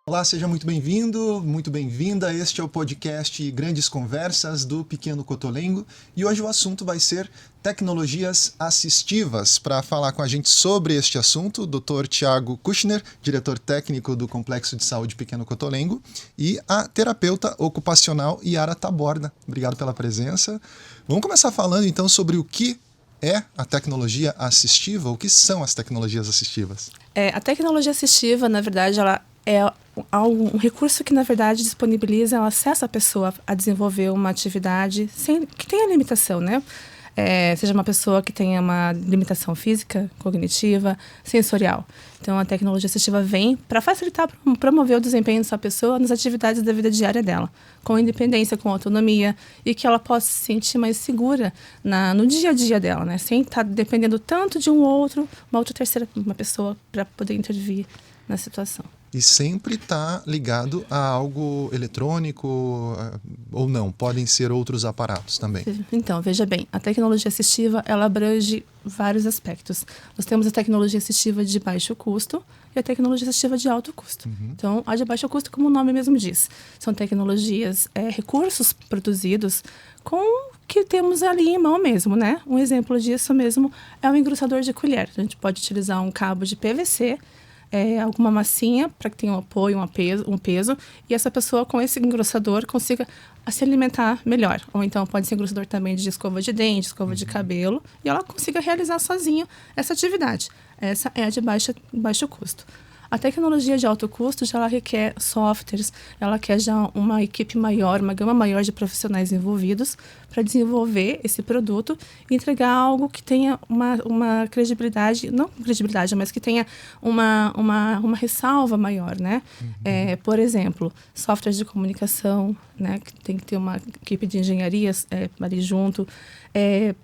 Olá, seja muito bem-vindo, muito bem-vinda. Este é o podcast Grandes Conversas do Pequeno Cotolengo e hoje o assunto vai ser tecnologias assistivas. Para falar com a gente sobre este assunto, o Dr. Tiago Kushner, diretor técnico do Complexo de Saúde Pequeno Cotolengo, e a terapeuta ocupacional Yara Taborda. Obrigado pela presença. Vamos começar falando então sobre o que é a tecnologia assistiva, o que são as tecnologias assistivas? A tecnologia assistiva, na verdade, ela é um recurso que, na verdade, disponibiliza o acesso à pessoa a desenvolver uma atividade que tenha limitação, né? Seja uma pessoa que tenha uma limitação física, cognitiva, sensorial. Então, a tecnologia assistiva vem para facilitar, promover o desempenho dessa pessoa nas atividades da vida diária dela, com independência, com autonomia, e que ela possa se sentir mais segura no dia a dia dela, né? Sem estar dependendo tanto de uma outra terceira uma pessoa para poder intervir na situação. E sempre está ligado a algo eletrônico ou não? Podem ser outros aparatos também? Então, veja bem, a tecnologia assistiva, ela abrange vários aspectos. Nós temos a tecnologia assistiva de baixo custo e a tecnologia assistiva de alto custo. Então, a de baixo custo, como o nome mesmo diz, são tecnologias, recursos produzidos com o que temos ali em mão mesmo, né? Um exemplo disso mesmo é o engrossador de colher. A gente pode utilizar um cabo de PVC, alguma massinha para que tenha um apoio, um peso, e essa pessoa com esse engrossador consiga se alimentar melhor. Ou então pode ser engrossador também de escova de dente, escova de cabelo, e ela consiga realizar sozinha essa atividade. Essa é a de baixo custo. A tecnologia de alto custo já ela requer softwares, ela requer já uma equipe maior, uma gama maior de profissionais envolvidos para desenvolver esse produto e entregar algo que tenha uma credibilidade, não credibilidade, mas que tenha uma ressalva maior, né? Por exemplo, softwares de comunicação, né? Que tem que ter uma equipe de engenharia ali junto.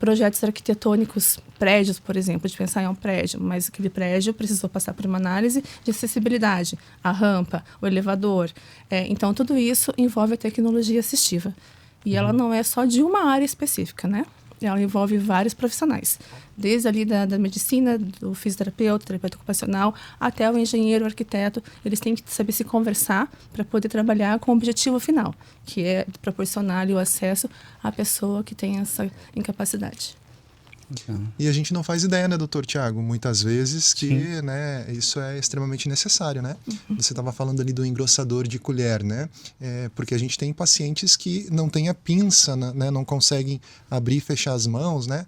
Projetos arquitetônicos, prédios, por exemplo, de pensar em um prédio, mas aquele prédio precisou passar por uma análise de acessibilidade, a rampa, o elevador. Então, tudo isso envolve a tecnologia assistiva. E ela não é só de uma área específica, né? Ela envolve vários profissionais, desde ali da medicina, do fisioterapeuta, terapeuta ocupacional, até o engenheiro, o arquiteto. Eles têm que saber se conversar para poder trabalhar com o objetivo final, que é proporcionar o acesso à pessoa que tem essa incapacidade. E a gente não faz ideia, né, doutor Tiago, muitas vezes que, né, isso é extremamente necessário, né? Você estava falando ali do engrossador de colher, né? Porque a gente tem pacientes que não têm a pinça, né, não conseguem abrir e fechar as mãos, né?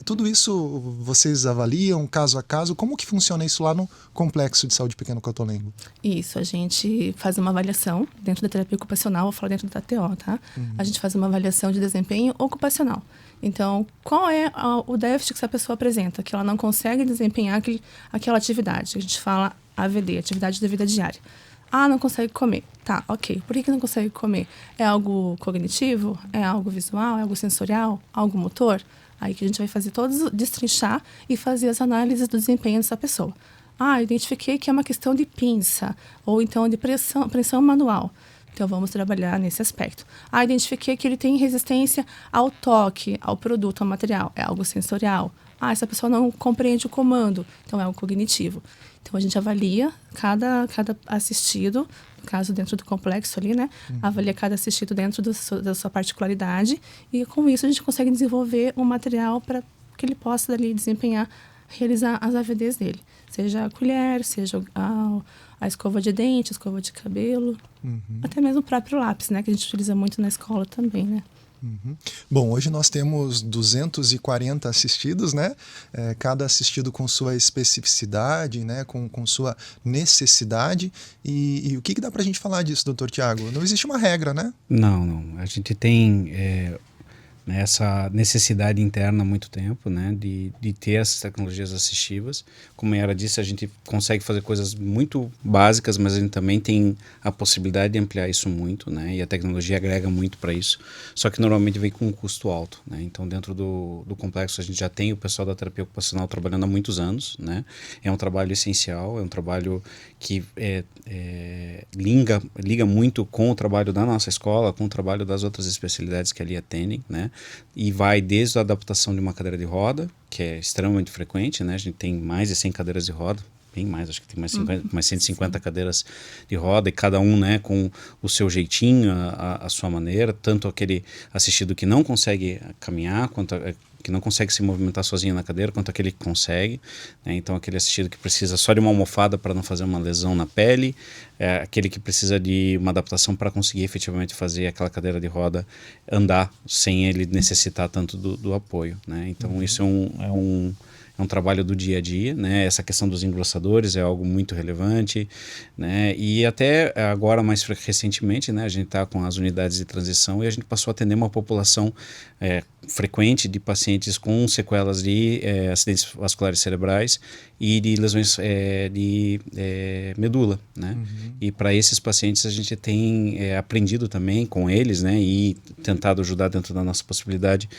Tudo isso vocês avaliam caso a caso? Como que funciona isso lá no Complexo de Saúde Pequeno Cotolengo? Isso, a gente faz uma avaliação dentro da terapia ocupacional, vou falar dentro da TO, tá? A gente faz uma avaliação de desempenho ocupacional. Então, qual é o déficit que essa pessoa apresenta? Que ela não consegue desempenhar aquela atividade. A gente fala AVD, atividade da vida diária. Não consegue comer. Tá, ok. Por que não consegue comer? É algo cognitivo? É algo visual? É algo sensorial? Algo motor? Aí que a gente vai fazer todos, destrinchar e fazer as análises do desempenho dessa pessoa. Identifiquei que é uma questão de pinça, ou então de pressão manual. Então, vamos trabalhar nesse aspecto. Identifiquei que ele tem resistência ao toque, ao produto, ao material. É algo sensorial. Essa pessoa não compreende o comando. Então, é algo cognitivo. Então, a gente avalia cada assistido, no caso, dentro do complexo ali, né? Avalia cada assistido dentro da sua particularidade. E, com isso, a gente consegue desenvolver um material para que ele possa, ali, realizar as AVDs dele. Seja a colher, seja a escova de dente, a escova de cabelo, até mesmo o próprio lápis, né? Que a gente utiliza muito na escola também, né? Bom, hoje nós temos 240 assistidos, né? Cada assistido com sua especificidade, né? Com sua necessidade. E o que dá pra gente falar disso, doutor Tiago? Não existe uma regra, né? Não. A gente tem essa necessidade interna há muito tempo, né, de ter essas tecnologias assistivas. Como a Yara disse, a gente consegue fazer coisas muito básicas, mas a gente também tem a possibilidade de ampliar isso muito, né, e a tecnologia agrega muito para isso, só que normalmente vem com um custo alto, né. Então, dentro do complexo, a gente já tem o pessoal da terapia ocupacional trabalhando há muitos anos, né, é um trabalho essencial, é um trabalho que liga muito com o trabalho da nossa escola, com o trabalho das outras especialidades que ali atendem, né, e vai desde a adaptação de uma cadeira de roda, que é extremamente frequente, né? A gente tem mais de 100 cadeiras de roda bem mais, acho que tem mais 150 cadeiras de roda, e cada um, né, com o seu jeitinho, a sua maneira, tanto aquele assistido que não consegue caminhar, quanto que não consegue se movimentar sozinho na cadeira, quanto aquele que consegue, né? Então aquele assistido que precisa só de uma almofada para não fazer uma lesão na pele, aquele que precisa de uma adaptação para conseguir efetivamente fazer aquela cadeira de roda andar sem ele necessitar tanto do apoio, né? Então isso é um trabalho do dia a dia, né? Essa questão dos engrossadores é algo muito relevante, né? E até agora, mais recentemente, né, a gente está com as unidades de transição e a gente passou a atender uma população frequente de pacientes com sequelas de acidentes vasculares cerebrais e de lesões de medula, né? E para esses pacientes a gente tem aprendido também com eles, né, e tentado ajudar dentro da nossa possibilidade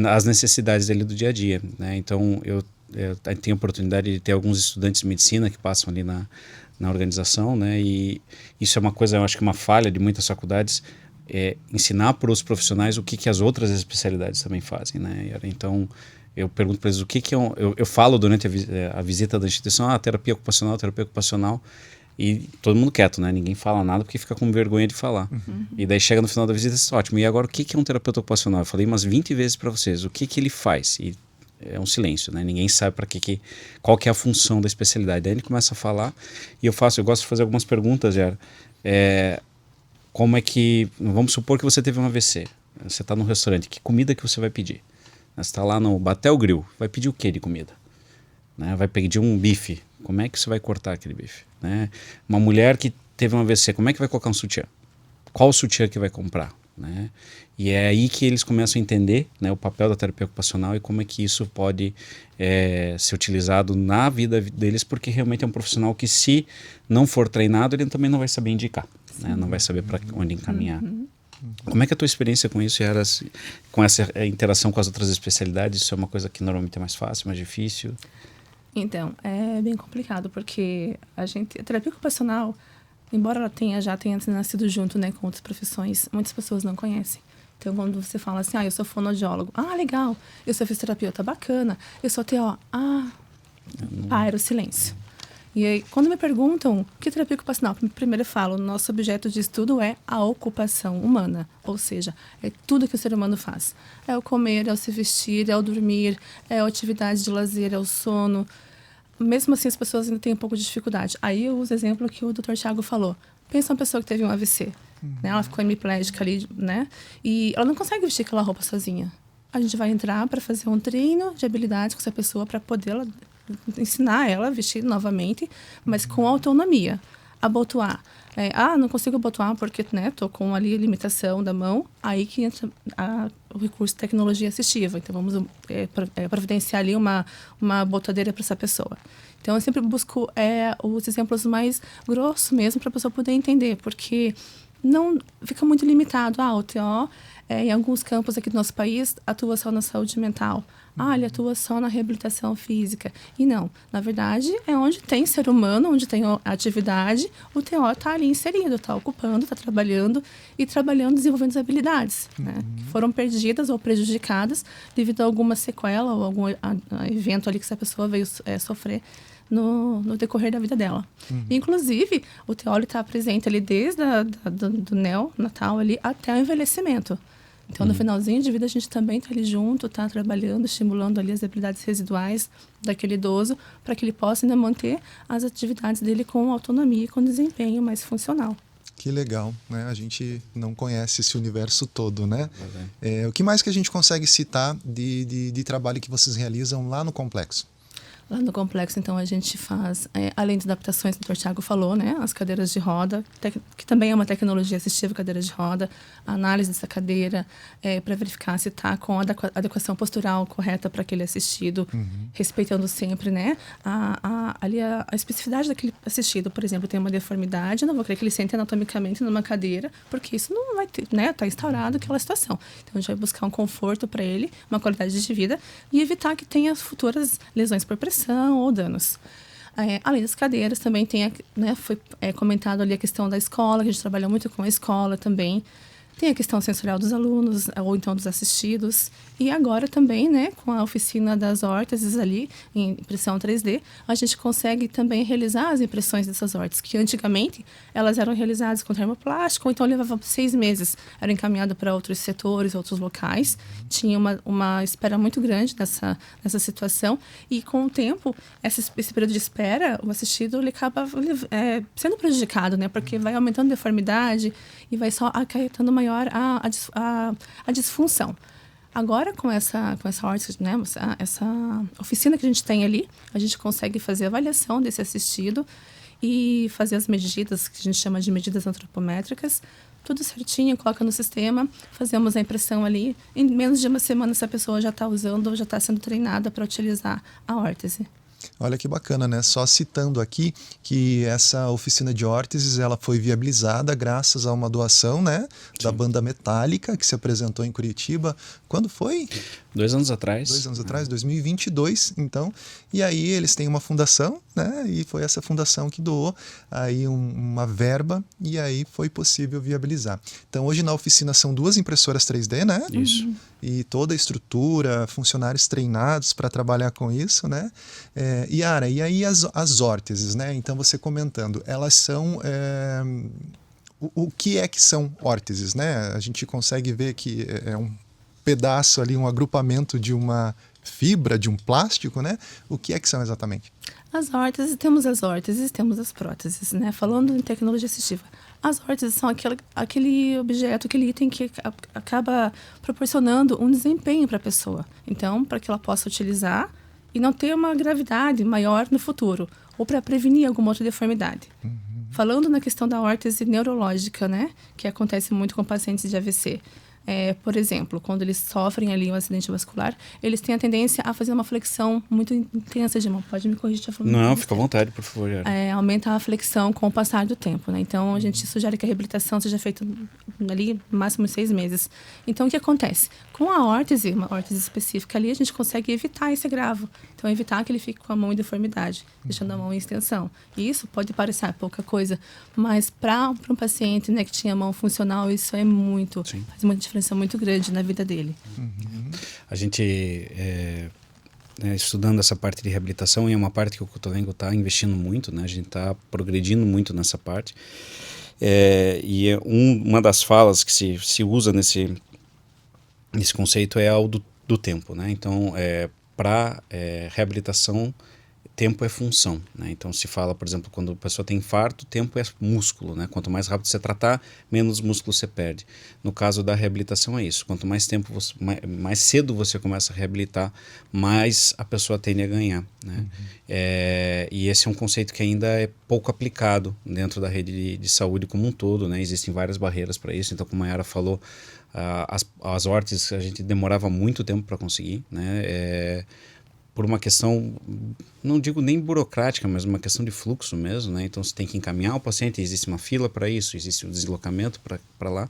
as necessidades dele do dia a dia, né? Então eu tenho a oportunidade de ter alguns estudantes de medicina que passam ali na organização, né? E isso é uma coisa, eu acho que uma falha de muitas faculdades, ensinar para os profissionais o que as outras especialidades também fazem, né? Então eu pergunto para eles o que eu falo durante a visita da instituição, terapia ocupacional, e todo mundo quieto, né? Ninguém fala nada porque fica com vergonha de falar. E daí chega no final da visita e diz, ótimo, e agora o que é um terapeuta ocupacional? Eu falei umas 20 vezes para vocês, o que ele faz? E é um silêncio, né? Ninguém sabe qual que é a função da especialidade. Daí ele começa a falar e eu gosto de fazer algumas perguntas, Gera. Como é que, vamos supor que você teve um AVC, você está num restaurante, que comida que você vai pedir? Você está lá no Batel Grill, vai pedir o que de comida? Né? Vai pedir um bife, como é que você vai cortar aquele bife? Né? Uma mulher que teve um AVC, como é que vai colocar um sutiã? Qual o sutiã que vai comprar? Né? E é aí que eles começam a entender, né, o papel da terapia ocupacional e como é que isso pode ser utilizado na vida deles, porque realmente é um profissional que, se não for treinado, ele também não vai saber indicar, né? Não vai saber para onde encaminhar. Como é que é a tua experiência com isso, Yara, com essa interação com as outras especialidades? Isso é uma coisa que normalmente é mais fácil, mais difícil? Então, é bem complicado, porque a terapia ocupacional, embora ela já tenha nascido junto, né, com outras profissões, muitas pessoas não conhecem. Então, quando você fala assim, eu sou fonoaudiólogo, legal, eu sou fisioterapeuta, bacana, eu sou TO, era o silêncio. E aí, quando me perguntam o que é terapia ocupacional, primeiro eu falo, nosso objeto de estudo é a ocupação humana, ou seja, é tudo que o ser humano faz. É o comer, é o se vestir, é o dormir, é a atividade de lazer, é o sono. Mesmo assim, as pessoas ainda têm um pouco de dificuldade. Aí eu uso o exemplo que o Dr. Thiago falou. Pensa uma pessoa que teve um AVC, né? Ela ficou hemiplégica ali, né? E ela não consegue vestir aquela roupa sozinha. A gente vai entrar para fazer um treino de habilidades com essa pessoa para poder ensinar ela a vestir novamente, mas com autonomia. Abotoar. Não consigo abotoar porque, né, tô com ali a limitação da mão. Aí que entra o recurso de tecnologia assistiva. Então, vamos providenciar ali uma botadeira para essa pessoa. Então, eu sempre busco os exemplos mais grossos mesmo para a pessoa poder entender, porque não fica muito limitado. O TO, em alguns campos aqui do nosso país, atua só na saúde mental. Ele atua só na reabilitação física. E não, na verdade, é onde tem ser humano, onde tem atividade, o TO está ali inserido, está ocupando, está trabalhando desenvolvendo as habilidades, né, que foram perdidas ou prejudicadas devido a alguma sequela ou algum evento ali que essa pessoa veio sofrer no decorrer da vida dela. Inclusive, o TO está presente ali desde do neonatal ali até o envelhecimento. Então, no finalzinho de vida, a gente também está ali junto, está trabalhando, estimulando ali as habilidades residuais daquele idoso, para que ele possa ainda manter as atividades dele com autonomia e com desempenho mais funcional. Que legal, né? A gente não conhece esse universo todo, né? O que mais que a gente consegue citar de trabalho que vocês realizam lá no complexo? Lá no complexo, então, a gente faz, além das adaptações que o Dr. Thiago falou, né, as cadeiras de roda, que também é uma tecnologia assistiva, cadeira de roda, a análise dessa cadeira, para verificar se está com a adequação postural correta para aquele assistido, respeitando sempre, né, ali a especificidade daquele assistido. Por exemplo, tem uma deformidade, eu não vou querer que ele sente anatomicamente numa cadeira, porque isso não vai ter, né, está instaurado aquela situação. Então, a gente vai buscar um conforto para ele, uma qualidade de vida e evitar que tenha futuras lesões por pressão ou danos. Além das cadeiras, também tem, né, foi comentado ali a questão da escola, que a gente trabalha muito com a escola também. Tem a questão sensorial dos alunos, ou então dos assistidos. E agora também, né, com a oficina das órteses ali, em impressão 3D, a gente consegue também realizar as impressões dessas órteses, que antigamente elas eram realizadas com termoplástico, ou então levava 6 meses, era encaminhado para outros setores, outros locais. Tinha uma espera muito grande nessa situação, e com o tempo, esse período de espera, o assistido ele acaba sendo prejudicado, né, porque vai aumentando a deformidade e vai só acarretando maior a disfunção. Agora, com essa órtese, né, essa oficina que a gente tem ali, a gente consegue fazer a avaliação desse assistido e fazer as medidas, que a gente chama de medidas antropométricas, tudo certinho, coloca no sistema, fazemos a impressão ali. Em menos de uma semana, essa pessoa já está usando ou já está sendo treinada para utilizar a órtese. Olha que bacana, né? Só citando aqui que essa oficina de órteses ela foi viabilizada graças a uma doação, né, da banda Metallica, que se apresentou em Curitiba. Quando foi? 2 anos atrás. 2 anos atrás, 2022, então. E aí eles têm uma fundação, né? E foi essa fundação que doou aí uma verba e aí foi possível viabilizar. Então hoje na oficina são 2 impressoras 3D, né? Isso. E toda a estrutura, funcionários treinados para trabalhar com isso, né? Yara, e aí as órteses, né? Então você comentando, elas são... O que é que são órteses, né? A gente consegue ver que é um pedaço ali, um agrupamento de uma fibra, de um plástico, né? O que é que são exatamente? As órteses, temos as próteses, né? Falando em tecnologia assistiva. As órteses são aquele objeto, aquele item que acaba proporcionando um desempenho para a pessoa. Então, para que ela possa utilizar e não ter uma gravidade maior no futuro, ou para prevenir alguma outra deformidade. Falando na questão da órtese neurológica, né? Que acontece muito com pacientes de AVC. Por exemplo, quando eles sofrem ali um acidente vascular, eles têm a tendência a fazer uma flexão muito intensa de mão. Pode me corrigir, já falando. Não, fica à vontade, por favor. Aumenta a flexão com o passar do tempo, né? Então, a gente sugere que a reabilitação seja feita ali no máximo 6 meses. Então, o que acontece? Com a órtese, uma órtese específica ali, a gente consegue evitar esse agravo. Então, evitar que ele fique com a mão em deformidade, deixando a mão em extensão. E isso pode parecer pouca coisa, mas para um paciente, né, que tinha mão funcional, isso faz uma diferença muito grande na vida dele. A gente, estudando essa parte de reabilitação, e é uma parte que o Cotolengo está investindo muito, né? A gente está progredindo muito nessa parte. Uma das falas que se usa nesse conceito é o do tempo, né? Então, para reabilitação, tempo é função, né? Então se fala, por exemplo, quando a pessoa tem infarto, tempo é músculo, né? Quanto mais rápido você tratar, menos músculo você perde. No caso da reabilitação é isso. Quanto mais tempo, mais cedo você começa a reabilitar, mais a pessoa tende a ganhar, né? E esse é um conceito que ainda é pouco aplicado dentro da rede de saúde como um todo, né? Existem várias barreiras para isso. Então, como a Yara falou, as órteses a gente demorava muito tempo para conseguir, né? Por uma questão, não digo nem burocrática, mas uma questão de fluxo mesmo, né? Então você tem que encaminhar o paciente, existe uma fila para isso, existe um deslocamento para lá,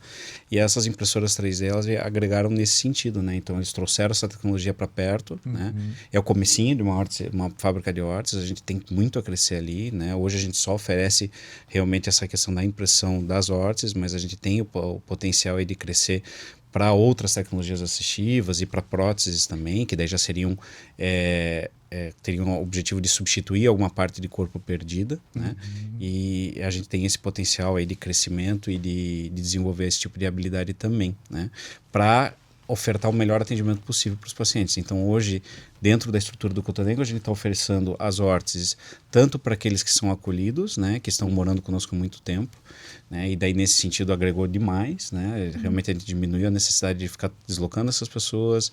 e essas impressoras 3D elas agregaram nesse sentido, né? Então eles trouxeram essa tecnologia para perto, né? É o comecinho de uma fábrica de órteses, a gente tem muito a crescer ali, né? Hoje a gente só oferece realmente essa questão da impressão das órteses, mas a gente tem o potencial aí de crescer para outras tecnologias assistivas e para próteses também, que daí já seriam teriam o objetivo de substituir alguma parte de corpo perdida, né? E a gente tem esse potencial aí de crescimento e de desenvolver esse tipo de habilidade também, né? Para ofertar o melhor atendimento possível para os pacientes. Então hoje, dentro da estrutura do Cotolengo, a gente está oferecendo as órteses tanto para aqueles que são acolhidos, né, que estão morando conosco há muito tempo, né, e daí nesse sentido agregou demais, né, realmente a gente diminuiu a necessidade de ficar deslocando essas pessoas,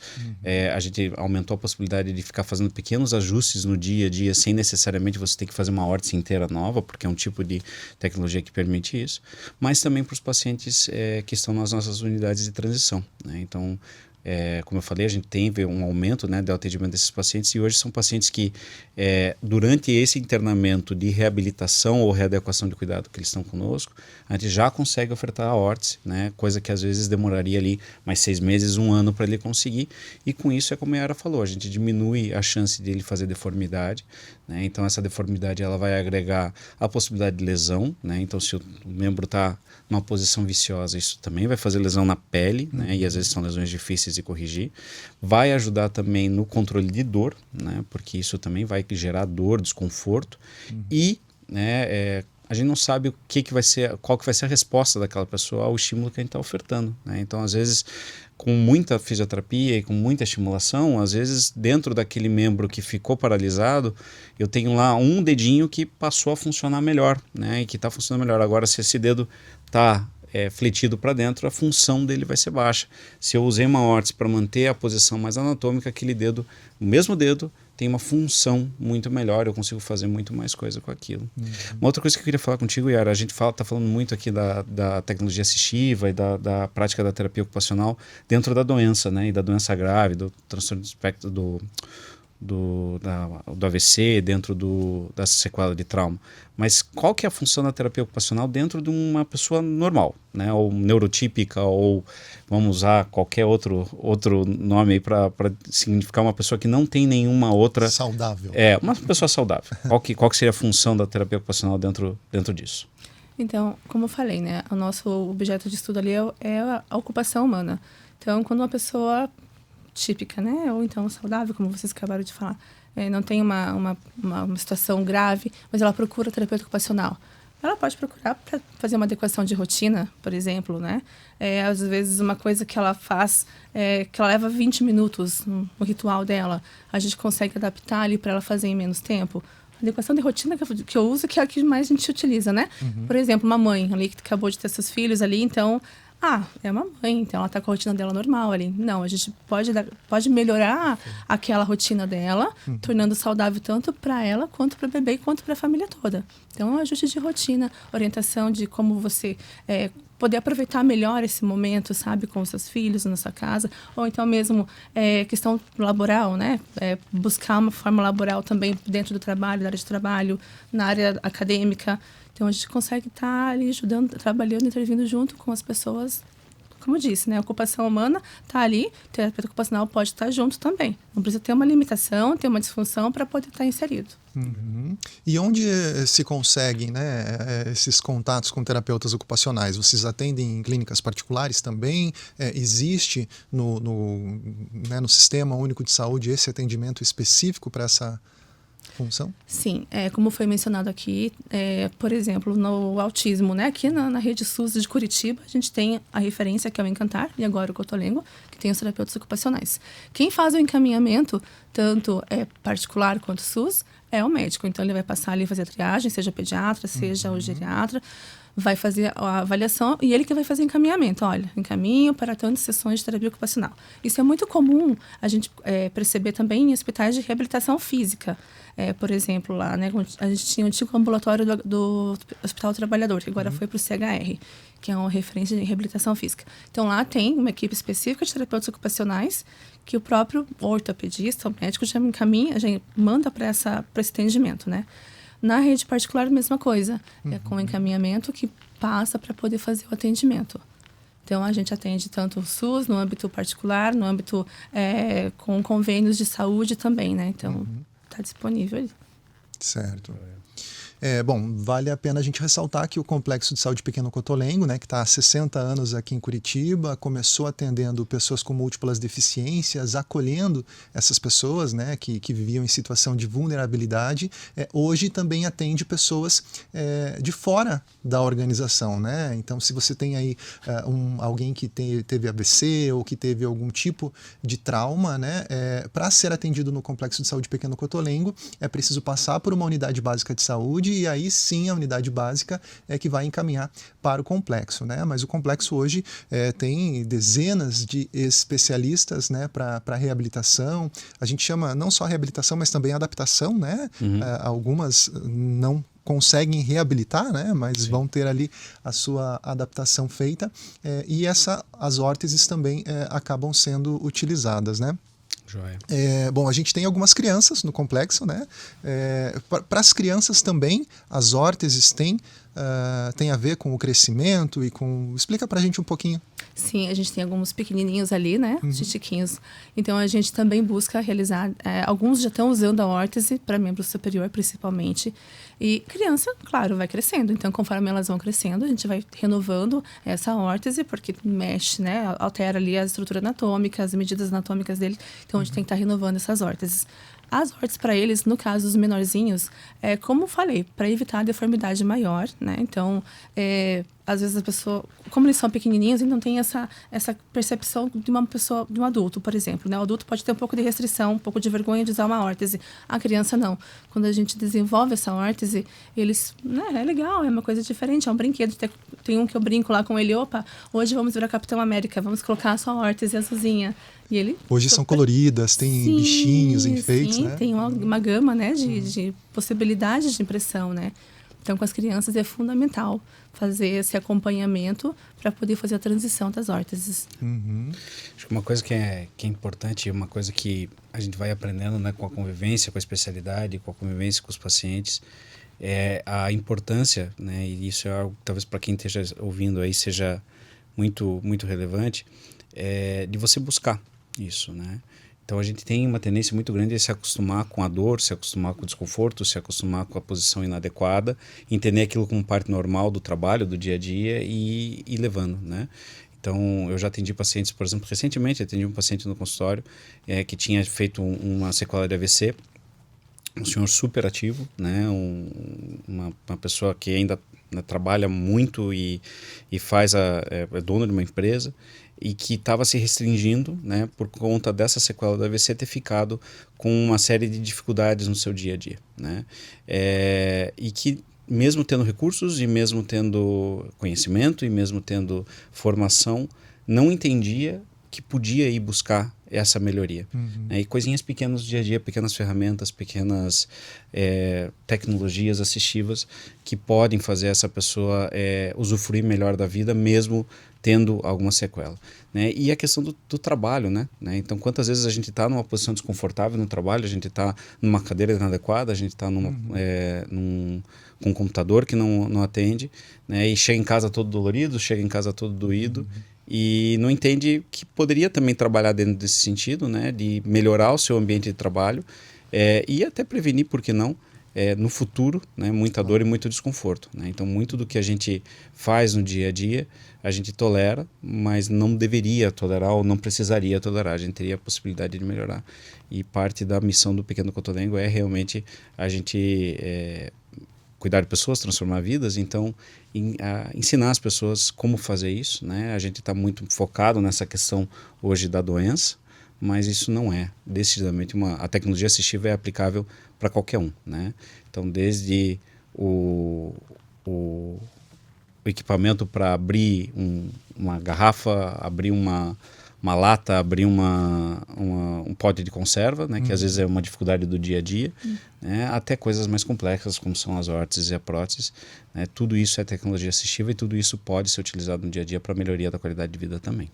a gente aumentou a possibilidade de ficar fazendo pequenos ajustes no dia a dia, sem necessariamente você ter que fazer uma órtese inteira nova, porque é um tipo de tecnologia que permite isso, mas também para os pacientes que estão nas nossas unidades de transição, né, então como eu falei, a gente teve um aumento, né, do atendimento desses pacientes, e hoje são pacientes que durante esse internamento de reabilitação ou readequação de cuidado que eles estão conosco, a gente já consegue ofertar a órtese, né, coisa que às vezes demoraria ali mais 6 meses, 1 ano para ele conseguir, e com isso é como a Yara falou, a gente diminui a chance de ele fazer deformidade, né? Então essa deformidade ela vai agregar a possibilidade de lesão, né? Então se o membro está numa posição viciosa, isso também vai fazer lesão na pele, né? E às vezes são lesões difíceis de corrigir. Vai ajudar também no controle de dor, né? Porque isso também vai gerar dor, desconforto. E, né, a gente não sabe qual que vai ser a resposta daquela pessoa ao estímulo que a gente está ofertando, né? Então, às vezes, com muita fisioterapia e com muita estimulação, às vezes, dentro daquele membro que ficou paralisado, eu tenho lá um dedinho que passou a funcionar melhor, né? E que está funcionando melhor. Agora, se esse dedo está fletido para dentro, a função dele vai ser baixa. Se eu usei uma órtese para manter a posição mais anatômica, aquele dedo, o mesmo dedo, tem uma função muito melhor, eu consigo fazer muito mais coisa com aquilo. Uma outra coisa que eu queria falar contigo, Yara, a gente está falando muito aqui da tecnologia assistiva e da prática da terapia ocupacional dentro da doença, né? E da doença grave, do transtorno do espectro do AVC, dentro da sequela de trauma. Mas qual que é a função da terapia ocupacional dentro de uma pessoa normal, né? Ou neurotípica, ou vamos usar qualquer outro nome aí para significar uma pessoa que não tem nenhuma outra... Saudável. Uma pessoa saudável. Qual que seria a função da terapia ocupacional dentro disso? Então, como eu falei, né? O nosso objeto de estudo ali é a ocupação humana. Então, quando uma pessoa típica, né? Ou então saudável, como vocês acabaram de falar, não tem uma situação grave, mas ela procura terapeuta ocupacional. Ela pode procurar para fazer uma adequação de rotina, por exemplo, né? Às vezes uma coisa que ela faz, que ela leva 20 minutos no ritual dela, a gente consegue adaptar ali para ela fazer em menos tempo. A adequação de rotina que eu uso, que é a que mais a gente utiliza, né? Por exemplo, uma mãe ali que acabou de ter seus filhos ali, então... é uma mãe, então ela tá com a rotina dela normal ali. Não, a gente pode melhorar aquela rotina dela, tornando saudável tanto para ela, quanto para o bebê, quanto para a família toda. Então, é um ajuste de rotina, orientação de como você poder aproveitar melhor esse momento, sabe, com os seus filhos na sua casa, ou então mesmo questão laboral, né? Buscar uma forma laboral também dentro do trabalho, da área de trabalho, na área acadêmica. Então, a gente consegue estar ali ajudando, trabalhando, intervindo junto com as pessoas. Como eu disse, né? A ocupação humana está ali, o terapeuta ocupacional pode estar junto também. Não precisa ter uma limitação, ter uma disfunção para poder estar inserido. E onde se conseguem, né, esses contatos com terapeutas ocupacionais? Vocês atendem em clínicas particulares também? Existe no Sistema Único de Saúde esse atendimento específico para essa função? Sim, como foi mencionado aqui, por exemplo, no autismo, né? Aqui na rede SUS de Curitiba, a gente tem a referência que é o Encantar, e agora o Cotolengo, que tem os terapeutas ocupacionais. Quem faz o encaminhamento, tanto particular quanto SUS, é o médico. Então, ele vai passar ali, fazer a triagem, seja pediatra, seja o geriatra, vai fazer a avaliação e ele que vai fazer encaminhamento. Olha, encaminho para tantas sessões de terapia ocupacional. Isso é muito comum a gente perceber também em hospitais de reabilitação física. Por exemplo, lá, né, a gente tinha o antigo ambulatório do Hospital Trabalhador, que agora foi para o CHR, que é uma referência de reabilitação física. Então, lá tem uma equipe específica de terapeutas ocupacionais que o próprio ortopedista, o médico, já encaminha, já manda para esse atendimento, né? Na rede particular, a mesma coisa. Com encaminhamento que passa para poder fazer o atendimento. Então, a gente atende tanto o SUS, no âmbito particular, no âmbito com convênios de saúde também, né? Então, está disponível ali. Certo. Bom, vale a pena a gente ressaltar que o Complexo de Saúde Pequeno Cotolengo, né, que está há 60 anos aqui em Curitiba, começou atendendo pessoas com múltiplas deficiências, acolhendo essas pessoas, né, que viviam em situação de vulnerabilidade. Hoje também atende pessoas de fora da organização, né? Então, se você tem aí alguém que teve AVC ou que teve algum tipo de trauma, né, para ser atendido no Complexo de Saúde Pequeno Cotolengo, é preciso passar por uma unidade básica de saúde, e aí sim a unidade básica é que vai encaminhar para o complexo, né? Mas o complexo hoje tem dezenas de especialistas, né, para reabilitação. A gente chama não só reabilitação, mas também adaptação, né? Algumas não conseguem reabilitar, né? Mas sim, vão ter ali a sua adaptação feita, e as órteses também acabam sendo utilizadas, né? Joia. Bom, a gente tem algumas crianças no complexo, né? Para as crianças também, as órteses têm tem a ver com o crescimento e com... Explica pra gente um pouquinho. Sim, a gente tem alguns pequenininhos ali, né? Chiquitinhos. Então, a gente também busca realizar... alguns já estão usando a órtese para membro superior, principalmente. E criança, claro, vai crescendo. Então, conforme elas vão crescendo, a gente vai renovando essa órtese, porque mexe, né? Altera ali a estrutura anatômica, as medidas anatômicas dele. Então, a gente tem que estar renovando essas órteses. As órteses para eles, no caso dos menorzinhos, como falei, para evitar a deformidade maior, né? Então, às vezes a pessoa, como eles são pequenininhos, eles não tem essa percepção de uma pessoa, de um adulto, por exemplo, né? O adulto pode ter um pouco de restrição, um pouco de vergonha de usar uma órtese. A criança não. Quando a gente desenvolve essa órtese, eles, né? É legal, é uma coisa diferente, é um brinquedo. Tem um que eu brinco lá com ele, opa, hoje vamos virar Capitão América, vamos colocar a sua órtese azulzinha. E ele, hoje são coloridas, tem bichinhos, enfeites, né? Tem uma gama, né, de possibilidades de impressão, né? Então, com as crianças é fundamental fazer esse acompanhamento para poder fazer a transição das órteses. Acho que uma coisa que é importante, uma coisa que a gente vai aprendendo, né, com a convivência, com a especialidade, com a convivência com os pacientes, é a importância, né, e isso é algo que talvez para quem esteja ouvindo aí seja muito, muito relevante, de você buscar isso, né? Então a gente tem uma tendência muito grande a se acostumar com a dor, se acostumar com o desconforto, se acostumar com a posição inadequada, entender aquilo como parte normal do trabalho, do dia a dia e ir levando, né? Então eu já atendi pacientes, por exemplo, recentemente atendi um paciente no consultório que tinha feito uma sequela de AVC, um senhor super ativo, né? Uma pessoa que ainda, né, trabalha muito e faz é dono de uma empresa, e que estava se restringindo, né, por conta dessa sequela do AVC ter ficado com uma série de dificuldades no seu dia a dia, né, e que mesmo tendo recursos e mesmo tendo conhecimento e mesmo tendo formação, não entendia que podia ir buscar essa melhoria. E coisinhas pequenas do dia a dia, pequenas ferramentas, pequenas tecnologias assistivas que podem fazer essa pessoa usufruir melhor da vida, mesmo tendo alguma sequela, né? E a questão do trabalho, né? Então, quantas vezes a gente está numa posição desconfortável no trabalho, a gente está numa cadeira inadequada, a gente está com um computador que não atende, né? E chega em casa todo dolorido, chega em casa todo doído, e não entende que poderia também trabalhar dentro desse sentido, né? De melhorar o seu ambiente de trabalho e até prevenir, por que não, no futuro, né, muita dor e muito desconforto, né? Então, muito do que a gente faz no dia a dia, a gente tolera, mas não deveria tolerar ou não precisaria tolerar. A gente teria a possibilidade de melhorar. E parte da missão do Pequeno Cotolengo é realmente a gente cuidar de pessoas, transformar vidas. Então, ensinar as pessoas como fazer isso, né? A gente está muito focado nessa questão hoje da doença, mas isso não é decididamente a tecnologia assistiva é aplicável para qualquer um, né? Então, desde o equipamento para abrir uma garrafa, abrir uma lata, abrir um pote de conserva, né? Que às vezes é uma dificuldade do dia a dia, né? Até coisas mais complexas como são as órteses e a prótese, né? Tudo isso é tecnologia assistiva e tudo isso pode ser utilizado no dia a dia para melhoria da qualidade de vida também.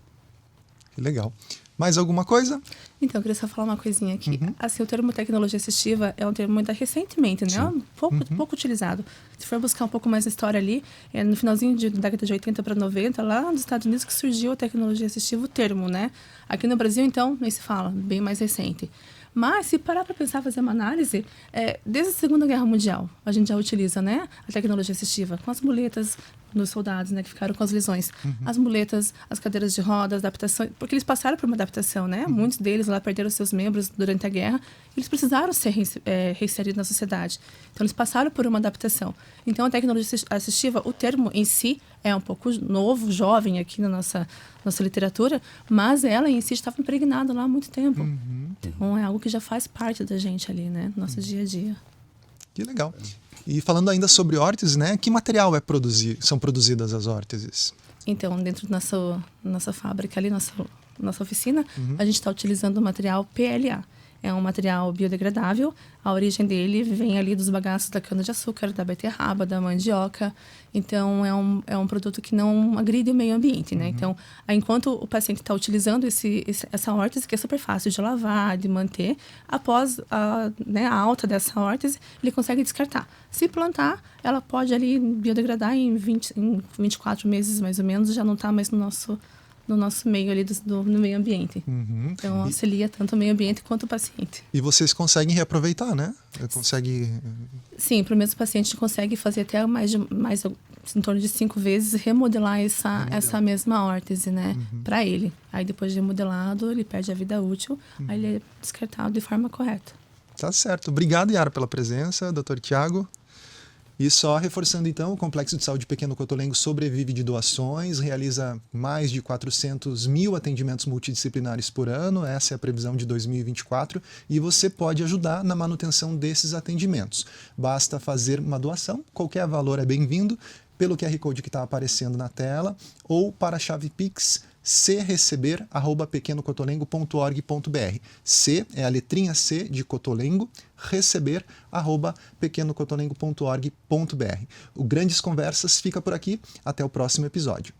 Que legal. Mais alguma coisa? Então, eu queria só falar uma coisinha aqui. Assim, o termo tecnologia assistiva é um termo muito recentemente, né? Pouco utilizado. Se for buscar um pouco mais de história ali, no finalzinho da década de 80 para 90, lá nos Estados Unidos que surgiu a tecnologia assistiva, o termo, né? Aqui no Brasil, então, nem se fala, bem mais recente. Mas, se parar para pensar, fazer uma análise, desde a Segunda Guerra Mundial, a gente já utiliza, né, a tecnologia assistiva com as muletas dos soldados, né, que ficaram com as lesões. As muletas, as cadeiras de rodas, adaptações, porque eles passaram por uma adaptação, né? Muitos deles lá perderam seus membros durante a guerra, e eles precisaram ser reinseridos na sociedade. Então, eles passaram por uma adaptação. Então, a tecnologia assistiva, o termo em si é um pouco novo, jovem aqui na nossa literatura, mas ela em si estava impregnada lá há muito tempo. Então, é algo que já faz parte da gente ali, né? No nosso dia a dia. Que legal. E falando ainda sobre órteses, né? Que material são produzidas as órteses? Então, dentro da nossa fábrica ali, nossa oficina, a gente está utilizando o material PLA. É um material biodegradável. A origem dele vem ali dos bagaços da cana-de-açúcar, da beterraba, da mandioca. Então, é um produto que não agride o meio ambiente, né? Então, enquanto o paciente está utilizando essa órtese, que é super fácil de lavar, de manter, após a alta dessa órtese, ele consegue descartar. Se plantar, ela pode ali biodegradar em 24 meses, mais ou menos, já não está mais no nosso meio ali no meio ambiente. Então, auxilia tanto o meio ambiente quanto o paciente. E vocês conseguem reaproveitar, né? Sim, para o mesmo paciente a gente consegue fazer até mais em torno de 5 vezes, remodelar essa mesma órtese, né? Para ele. Aí depois de remodelado, ele perde a vida útil, aí ele é descartado de forma correta. Tá certo. Obrigado, Yara, pela presença, Dr. Tiago. E só reforçando então, o Complexo de Saúde Pequeno Cotolengo sobrevive de doações, realiza mais de 400 mil atendimentos multidisciplinares por ano, essa é a previsão de 2024, e você pode ajudar na manutenção desses atendimentos. Basta fazer uma doação, qualquer valor é bem-vindo, pelo QR Code que está aparecendo na tela, ou para a chave Pix creceber@pequenocotolengo.org.br. C é a letrinha C de Cotolengo, receber@pequenocotolengo.org.br. O Grandes Conversas fica por aqui, até o próximo episódio.